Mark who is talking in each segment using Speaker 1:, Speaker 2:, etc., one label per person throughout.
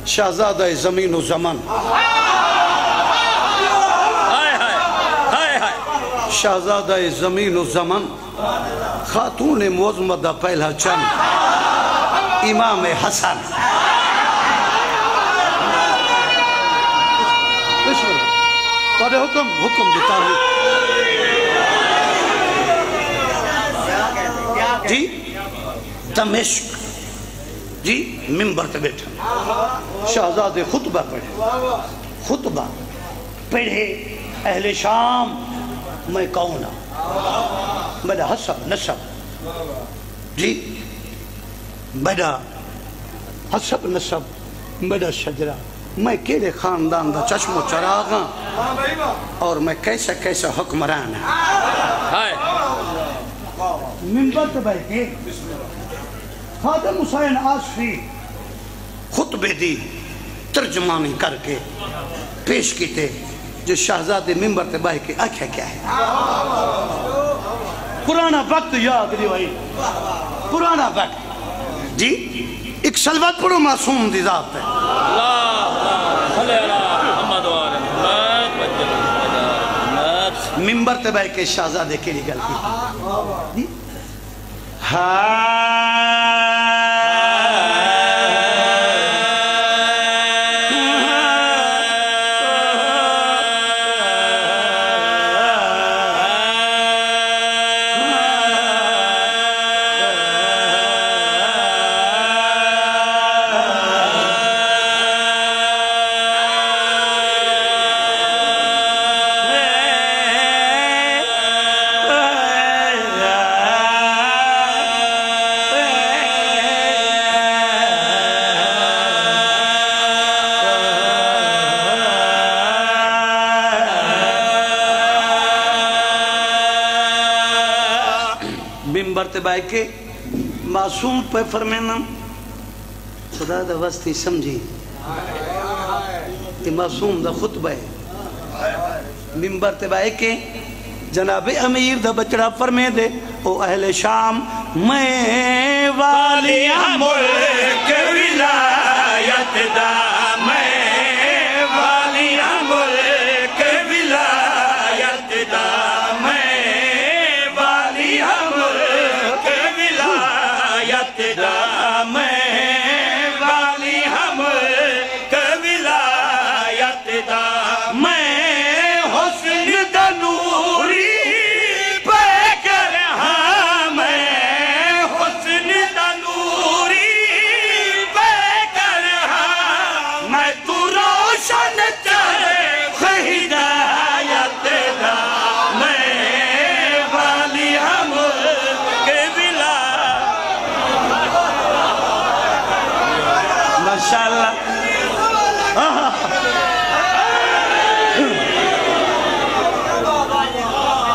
Speaker 1: شہزادہ زمین و زمان شہزادہ زمین و زمان خاتون معظمہ پہلا چند امام حسن تارے حکم دیتا ہوں جی دمشق جی ممبر تے بیٹھا شہزادے خطبہ پڑھے اہل شام میں کون ہوں میرا حسب نسب جی میرا حسب نسب میرا شجرہ میں کیلے خاندان دا چشم و چراغ ہاں اور میں کیسا حکمران ہاں منبر تے بیٹھے خادم حسین آصفی خطبے دی ترجمانی کر کے پیش کیتے جو شہزادے منبر تے بائی کے آکھا کیا ہے پرانا وقت یاد رہی پرانا وقت جی ایک سلوات پڑھو معصوم دی ذات ہے منبر تے بائی کے شہزادے کے لیے گل کی بائی کے معصوم پہ فرمینا خدا دا واسطی سمجھی یہ معصوم دا خطبہ ہے منبر تے بائی کے جناب امیر دا بچڑا فرمے دے او اہل شام میں والی ملک ولایت دا میں والی ملک ولایت دا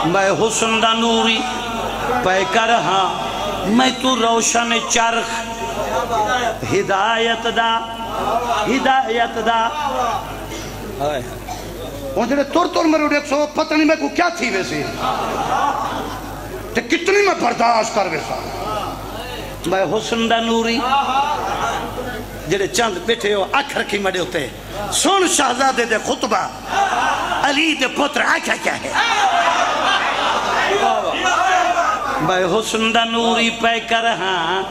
Speaker 1: میں حسن دا نوری پہ کر ہاں میں تو روشن چرخ ہدایت دا وہ جنہیں تور میں روڑے سو پتہ نہیں میں کو کیا تھی ویسے تے کتنی میں برداشت کر ویسا میں حسن دا نوری جنہیں چند بیٹھے ہو آنکھ رکھی مڑے ہوتے سن شہزادے دے خطبہ علی دے پتر آنکھا کیا ہے میں حسن دا نوری پہ کر ہاں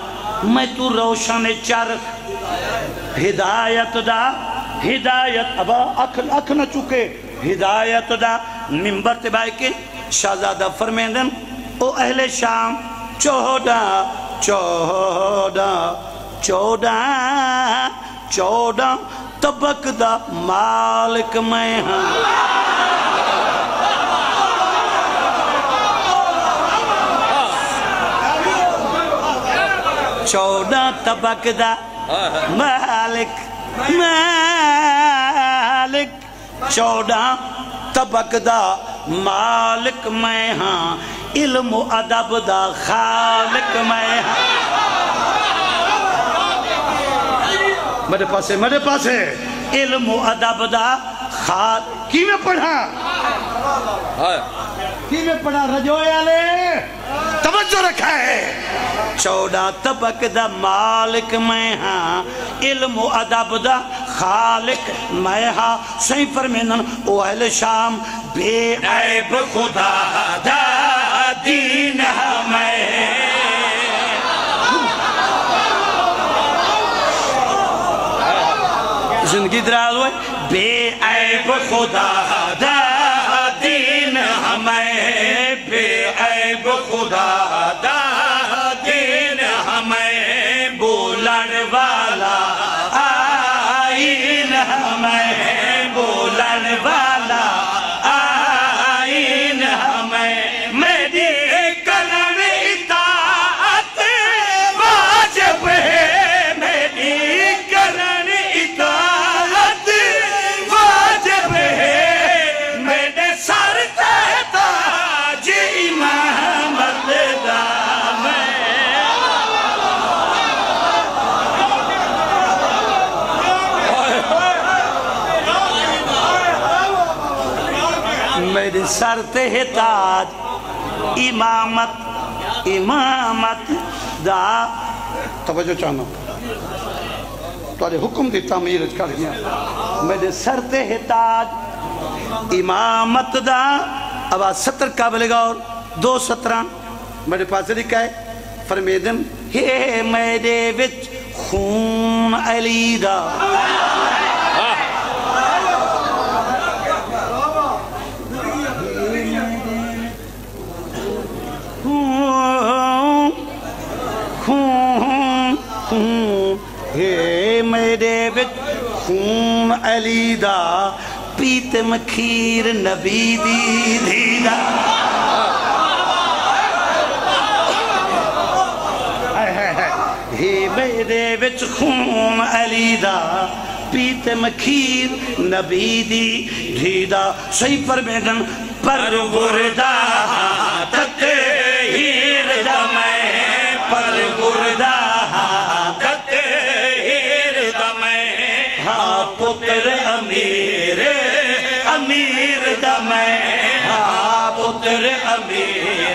Speaker 1: میں تو روشن چرخ ہدایت ابا اکھ نہ چکے ہدایت دا منبر تے بائی کے شہزادہ فرمیندن او اہل شام چودہ طبق دا مالک میں ہاں چودہ طبق دا مالک چودہ طبق دا مالک میں ہاں علم و ادب دا خالق میں ہاں میرے پاسے علم و ادب دا خالق کی میں پڑھا رجوئے آلے توجہ رکھا ہے چودہ طبق دا مالک میں ہاں علم و ادب دا خالق میں ہاں سہی فرمینن او اہل شام بے عیب خدا دا دین ہمیں زندگی دراز ہوئے بے عیب خدا دا دین ہمیں بے عیب خدا دا دین ہمیں بولن والا آئین ہمیں بولن والا آئین ہمیں میری کرن اطاعت واجب ہے میری کرن اطاعت واجب ہے میرے سر تے تاج امامت دا میرے سر تے تاج امامت دا توجہ چاہنا تواڈے حکم دی تعمیر کر گیا میرے سر تے تاج امامت دا اب 70 قابل غور 2 17 میرے پاس لکھا ہے فرمیدن ہے میرے وچ خون علی دا میرے وچ خون علی دا پیت مکھیر نبی دی دیدا میرے وچ خون علی دا پیت مکھیر نبی دی دیدا صحیح فرمیدن پروردہ تطہیر دا میں پروردہ پتر امیر دا میں پتر امیر